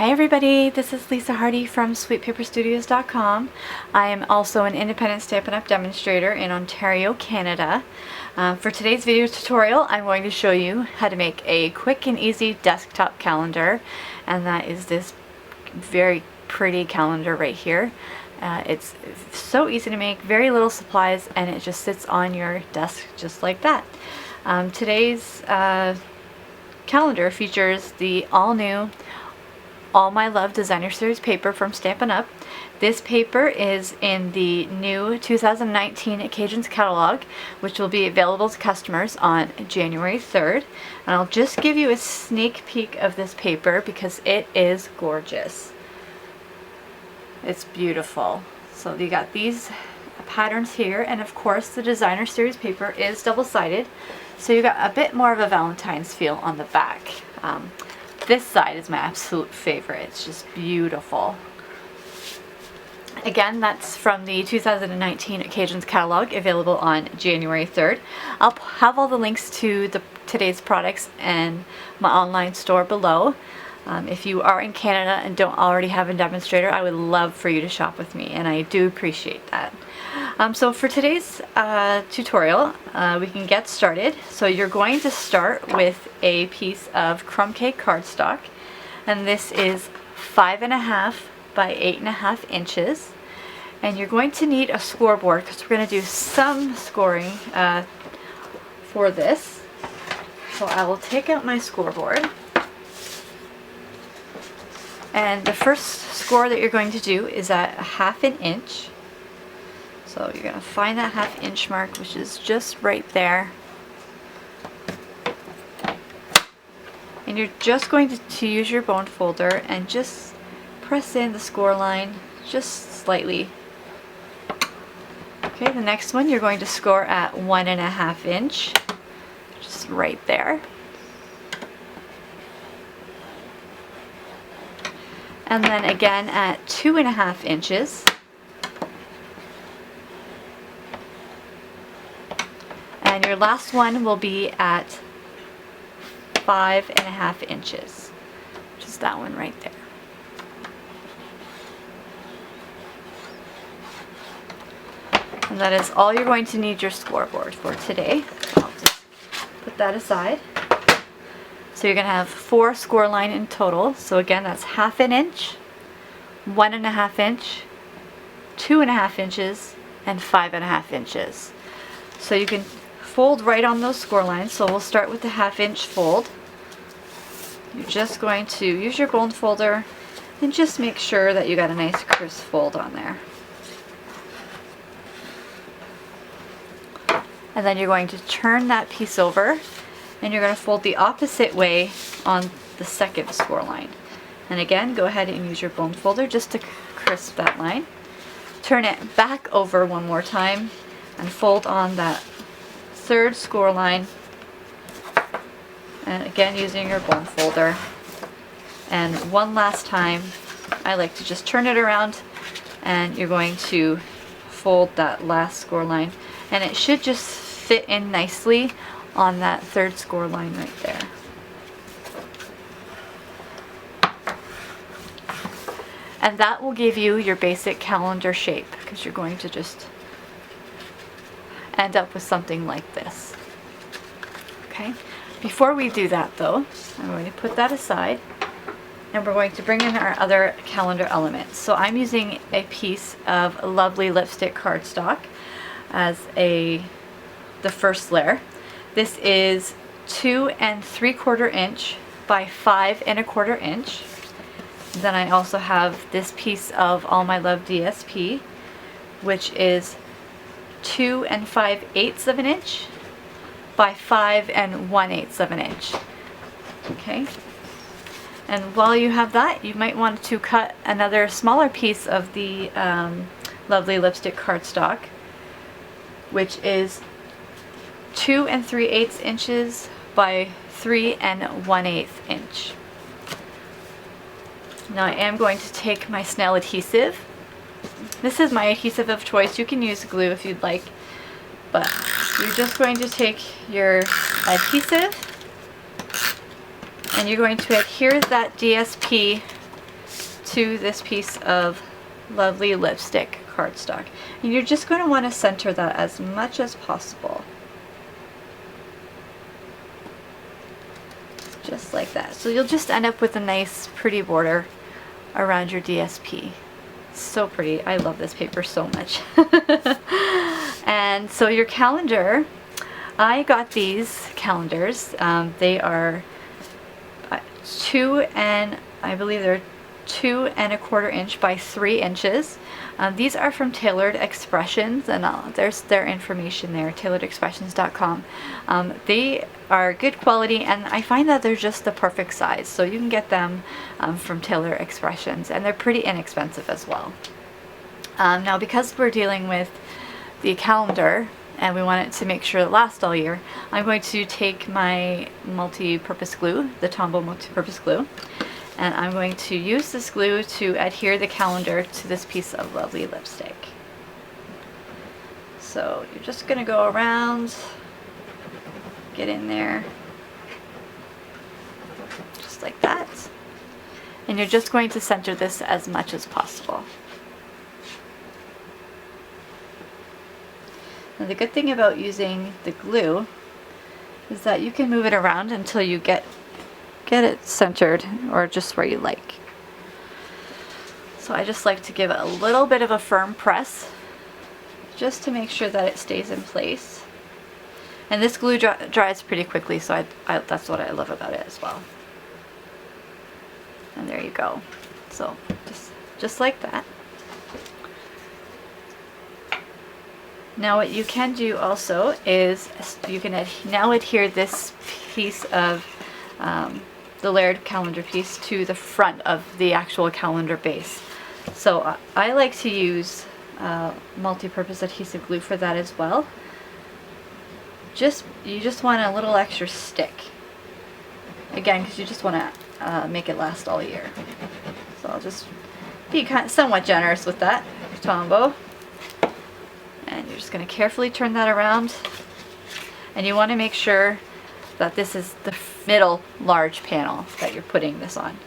Hi everybody, this is Lisa Hardy from SweetPaperStudios.com. I am also an independent Stampin' Up! Demonstrator in Ontario, Canada. For today's video tutorial, I'm going to show you how to make a quick and easy desktop calendar, and that is this very pretty calendar right here. It's so easy to make, very little supplies, and it just sits on your desk just like that. Today's calendar features the all-new All My Love Designer Series paper from Stampin' Up! This paper is in the new 2019 Occasions catalog, which will be available to customers on January 3rd. And I'll just give you a sneak peek of this paper because it is gorgeous. It's beautiful. So you got these patterns here, and of course the Designer Series paper is double-sided, so you got a bit more of a Valentine's feel on the back. This side is my absolute favorite. It's just beautiful. Again, that's from the 2019 Occasions catalog, available on January 3rd. I'll have all the links to today's products and my online store below. If you are in Canada and don't already have a demonstrator, I would love for you to shop with me, and I do appreciate that. So for today's tutorial, we can get started. So you're going to start with a piece of crumb cake cardstock, and this is 5.5 by 8.5 inches. And you're going to need a scoreboard because we're going to do some scoring for this. So I will take out my scoreboard. And the first score that you're going to do is at 1/2 inch. So you're going to find that 1/2 inch mark, which is just right there. And you're just going to use your bone folder and just press in the score line just slightly. Okay, the next one you're going to score at 1.5 inch, just right there. And then again at 2.5 inches. And your last one will be at 5.5 inches, which is that one right there. And that is all you're going to need your scoreboard for today. I'll just put that aside. So you're going to have 4 score line in total. So again, that's 1/2 inch, 1.5 inch, 2.5 inches, and 5.5 inches. So you can fold right on those score lines. So we'll start with the 1/2 inch fold. You're just going to use your bone folder and just make sure that you got a nice crisp fold on there. And then you're going to turn that piece over, and you're going to fold the opposite way on the second score line. And again, go ahead and use your bone folder just to crisp that line. Turn it back over one more time and fold on that third score line. And again, using your bone folder. And one last time, I like to just turn it around, and you're going to fold that last score line. And it should just fit in nicely on that third score line right there. And that will give you your basic calendar shape, because you're going to just end up with something like this. Okay, before we do that though, I'm going to put that aside, and we're going to bring in our other calendar elements. So I'm using a piece of lovely lipstick cardstock as the first layer. This is 2 3/4 inch by 5 1/4 inch. Then I also have this piece of All My Love DSP, which is 2 5/8 inch by 5 1/8 inch. Okay. And while you have that, you might want to cut another smaller piece of the lovely lipstick cardstock, which is 2 3/8 inches by 3 1/8 inch. Now I am going to take my Snell adhesive. This is my adhesive of choice. You can use glue if you'd like, but you're just going to take your adhesive and you're going to adhere that DSP to this piece of lovely lipstick cardstock. And you're just going to want to center that as much as possible. Just like that. So you'll just end up with a nice pretty border around your DSP. So pretty. I love this paper so much. And so your calendar, I got these calendars. They are 2 and I believe they're 2 1/4 inch by 3 inches. These are from Tailored Expressions, and there's their information there, tailoredexpressions.com. They are good quality, and I find that they're just the perfect size, so you can get them from Tailored Expressions, and they're pretty inexpensive as well. Now, because we're dealing with the calendar and we want it to make sure it lasts all year, I'm going to take my multi-purpose glue, the Tombow multi-purpose glue, and I'm going to use this glue to adhere the calendar to this piece of lovely lipstick. So you're just going to go around, get in there, just like that. And you're just going to center this as much as possible. Now the good thing about using the glue is that you can move it around until you get it centered, or just where you like. So I just like to give it a little bit of a firm press just to make sure that it stays in place. And this glue dries pretty quickly, so that's what I love about it as well. And there you go. So just like that. Now what you can do also is you can now adhere this piece of the layered calendar piece to the front of the actual calendar base. So I like to use multi-purpose adhesive glue for that as well. You just want a little extra stick. Again, because you just want to make it last all year. So I'll just be somewhat generous with that, Tombow. And you're just going to carefully turn that around. And you want to make sure that this is the middle large panel that you're putting this on.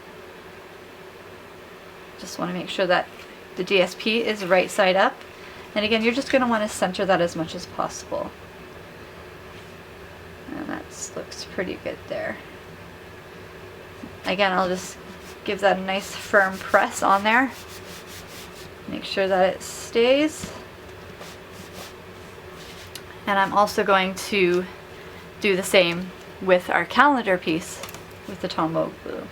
Just want to make sure that the DSP is right side up. And again, you're just going to want to center that as much as possible. And that looks pretty good there. Again, I'll just give that a nice firm press on there. Make sure that it stays. And I'm also going to do the same with our calendar piece with the Tombow glue.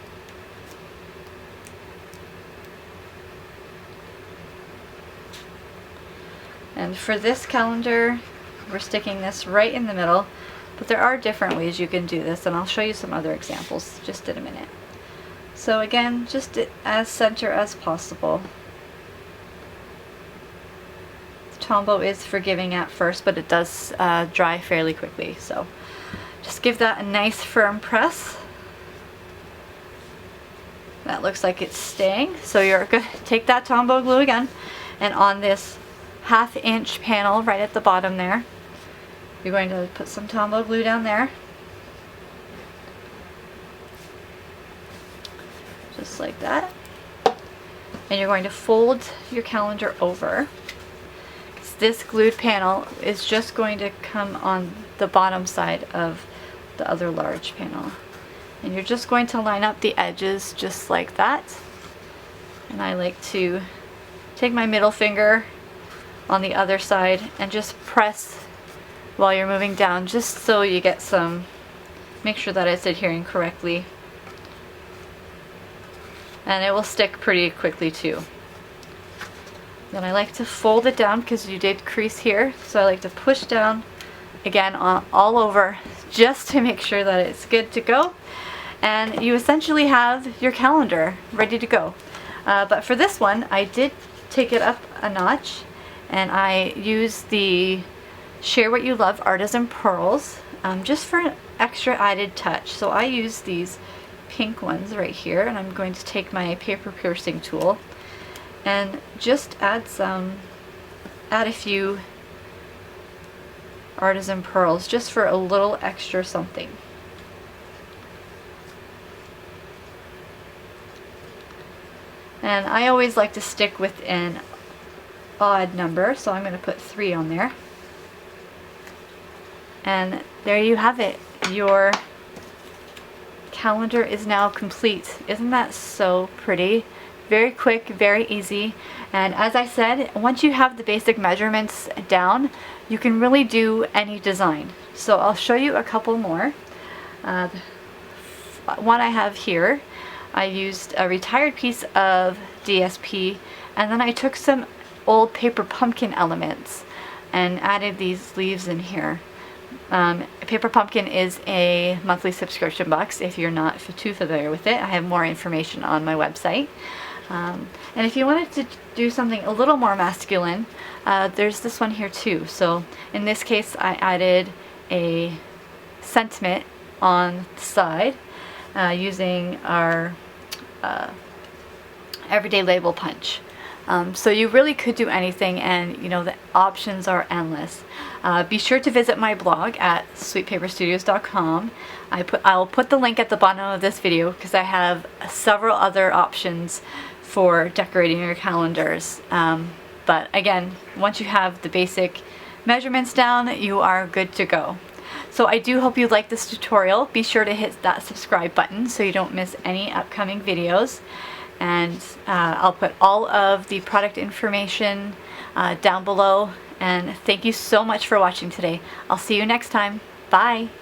And for this calendar, we're sticking this right in the middle, but there are different ways you can do this, and I'll show you some other examples just in a minute. So again, just as center as possible. Tombow is forgiving at first, but it does dry fairly quickly, so just give that a nice firm press. That looks like it's staying, so you're going to take that Tombow glue again, and on this 1/2 inch panel right at the bottom there, you're going to put some Tombow glue down there, just like that, and you're going to fold your calendar over. This glued panel is just going to come on the bottom side of the other large panel. And you're just going to line up the edges just like that. And I like to take my middle finger on the other side and just press while you're moving down, just so you get make sure that it's adhering correctly. And it will stick pretty quickly too. Then I like to fold it down because you did crease here, so I like to push down again all over just to make sure that it's good to go. And you essentially have your calendar ready to go. But for this one, I did take it up a notch, and I used the Share What You Love Artisan Pearls just for an extra added touch. So I use these pink ones right here, and I'm going to take my paper piercing tool and just add a few artisan pearls just for a little extra something. And I always like to stick with an odd number, so I'm going to put 3 on there. And there you have it. Your calendar is now complete. Isn't that so pretty? Very quick, very easy. And as I said, once you have the basic measurements down, you can really do any design. So I'll show you a couple more. One I have here, I used a retired piece of DSP, and then I took some old paper pumpkin elements and added these leaves in here. Paper Pumpkin is a monthly subscription box. If you're not too familiar with it, I have more information on my website. And if you wanted to do something a little more masculine, there's this one here too. So in this case, I added a sentiment on the side using our everyday label punch. So you really could do anything, and you know the options are endless. Be sure to visit my blog at sweetpaperstudios.com. I'll put the link at the bottom of this video because I have several other options for decorating your calendars. But again, once you have the basic measurements down, you are good to go. So I do hope you like this tutorial. Be sure to hit that subscribe button so you don't miss any upcoming videos. And I'll put all of the product information down below. And thank you so much for watching today. I'll see you next time. Bye!